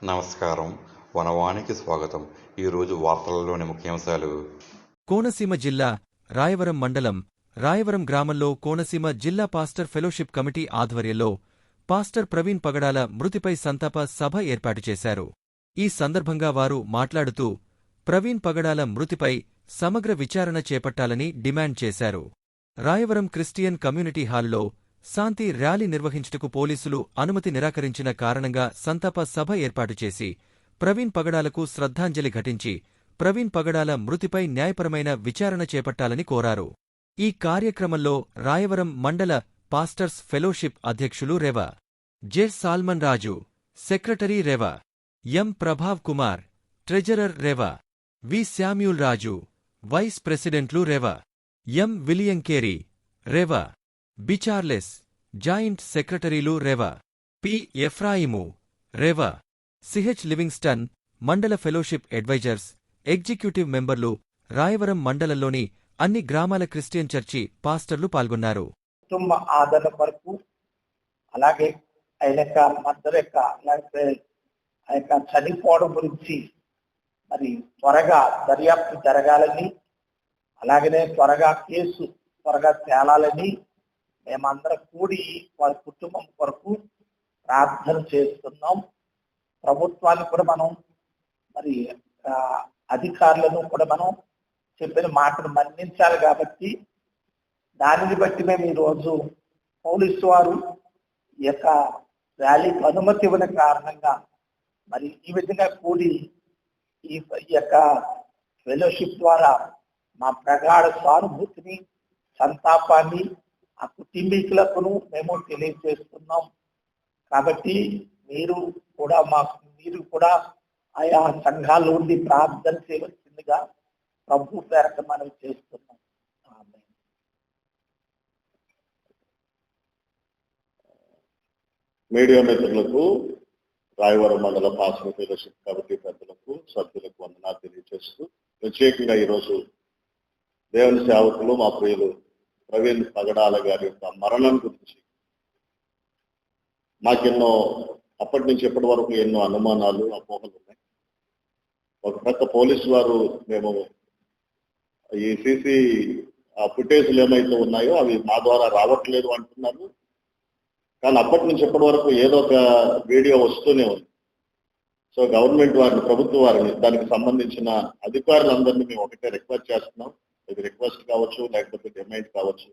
నమస్కారం. వనవానికి స్వాగతం. ఈరోజు వార్తలలోని ముఖ్యాంశాలు. కోనసీమ జిల్లా రాయవరం మండలం రాయవరం గ్రామంలో కోనసీమ జిల్లా పాస్టర్ ఫెలోషిప్ కమిటీ ఆధ్వర్యంలో పాస్టర్ ప్రవీణ్ పగడాల మృతిపై సంతాప సభ ఏర్పాటు చేశారు. ఈ సందర్భంగా వారు మాట్లాడుతూ ప్రవీణ్ పగడాల మృతిపై సమగ్ర విచారణ చేపట్టాలని డిమాండ్ చేశారు. రాయవరం క్రిస్టియన్ కమ్యూనిటీ హాల్లో శాంతి ర్యాలీ నిర్వహించుటకు పోలీసులు అనుమతి నిరాకరించిన కారణంగా సంతాప సభ ఏర్పాటు చేసి ప్రవీణ్ పగడాలకు శ్రద్ధాంజలి ఘటించి ప్రవీణ్ పగడాల మృతిపై న్యాయపరమైన విచారణ చేపట్టాలని కోరారు. ఈ కార్యక్రమంలో రాయవరం మండల పాస్టర్స్ ఫెలోషిప్ అధ్యక్షులు రెవ. జె. సాల్మన్ రాజు, సెక్రటరీ రెవ. ఎం. ప్రభావ్ కుమార్, ట్రెజరర్ రెవ. వి. శామ్యూల్ రాజు, వైస్ ప్రెసిడెంట్లు రెవ. ఎం. విలియంకేరి, రెవ. బి. చార్లెస్, జాయింట్ సెక్రటరీలు రెవ. పి. ఎఫ్రాయిము, రెవ. సిహెచ్ లివింగ్స్టన్, మండల ఫెలోషిప్ అడ్వైజర్స్, ఎగ్జిక్యూటివ్ మెంబర్లు, రాయవరం మండలంలోని అన్ని గ్రామాల క్రిస్టియన్ చర్చి పాస్టర్లు పాల్గొన్నారు. కుటుంబ ఆదరణ కొరకు, అలాగే ఆయన యొక్క మద్దతు యొక్క ఆ యొక్క చనిపోవడం గురించి మరి త్వరగా దర్యాప్తు జరగాలని, అలాగనే త్వరగా కేసు త్వరగా తేలాలని మేమందరం కూడి వారి కుటుంబం కొరకు ప్రార్థన చేస్తున్నాం. ప్రభుత్వాన్ని కూడా మనం మరి అధికారులను కూడా మనం చెప్పిన మాటను మన్నించాలి. కాబట్టి దానిని బట్టి మేము ఈరోజు పోలీసు వారు ఈ యొక్క ర్యాలీకి అనుమతి ఇవ్వని కారణంగా మరి ఈ విధంగా కూడి ఈ యొక్క ఫెలోషిప్ ద్వారా మా ప్రగాఢ సానుభూతిని, సంతాపాన్ని ఆ కుటుంబీకులకు మేము తెలియజేస్తున్నాం. కాబట్టి మీరు కూడా ఆయా సంఘాల నుండి ప్రార్థన చేయవలసిందిగా ప్రభు పేరట మనం చేస్తున్నాం. మీడియా మిత్రులకు, రాయవరం మండల పాస్టర్ ఫెలోషిప్ కమిటీ పెద్దలకు, సభ్యులకు వందనాలు తెలియజేస్తూ, ప్రత్యేకంగా ఈరోజు దేవుని సేవకులు మా ప్రియులు ప్రవీణ్ పగడాల గారి యొక్క మరణం గురించి మాకెన్నో అప్పటి నుంచి ఎప్పటి వరకు ఎన్నో అనుమానాలు, అపోహలు ఉన్నాయి. ఒక ప్రక్క పోలీసు వారు మేము ఈ సీసీ ఫుటేజ్లు ఏమైతే ఉన్నాయో అవి మా ద్వారా రావట్లేదు అంటున్నారు. కానీ అప్పటి నుంచి ఎప్పటి వరకు ఏదో ఒక వీడియో వస్తూనే ఉంది. సో గవర్నమెంట్ వారిని, ప్రభుత్వ వారిని, దానికి సంబంధించిన అధికారులందరినీ మేము ఒకటే రిక్వెస్ట్ చేస్తున్నాం. ఇది రిక్వెస్ట్ కావచ్చు, లేకపోతే డిమాండ్ కావచ్చు.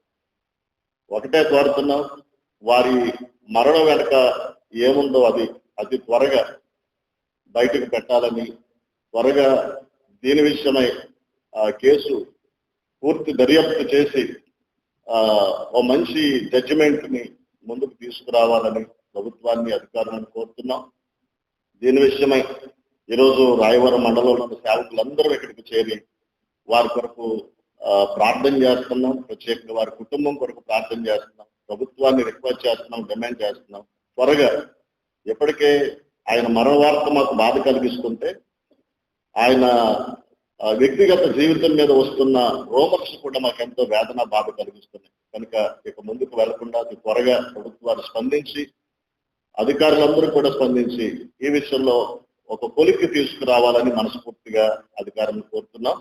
ఒకటే కోరుతున్నాం, వారి మరణం వెనక ఏముందో అది అతి త్వరగా బయటకు పెట్టాలని, త్వరగా దీని విషయమై కేసు పూర్తి దర్యాప్తు చేసి ఓ మంచి జడ్జిమెంట్ ని ముందుకు తీసుకురావాలని ప్రభుత్వాన్ని, అధికారులను కోరుతున్నాం. దీని విషయమై ఈరోజు రాయవరం మండలంలోని సేవకులందరూ ఇక్కడికి చేరి వారి కొరకు ప్రార్థన చేస్తున్నాం. ప్రత్యేకంగా వారి కుటుంబం కొరకు ప్రార్థన చేస్తున్నాం. ప్రభుత్వాన్ని రిక్వెస్ట్ చేస్తున్నాం, డిమాండ్ చేస్తున్నాం. త్వరగా, ఎప్పటికే ఆయన మరణ వార్త మాకు బాధ కలిగిస్తుంటే ఆయన వ్యక్తిగత జీవితం మీద వస్తున్న రోమర్స్ కూడా మాకు ఎంతో వేదన, బాధ కలిగిస్తున్నాయి. కనుక ఇక ముందుకు వెళ్లకుండా త్వరగా ప్రభుత్వాలు స్పందించి, అధికారులందరూ కూడా స్పందించి ఈ విషయంలో ఒక కొలిక్కి తీసుకురావాలని మనస్ఫూర్తిగా అధికారులను కోరుతున్నాం.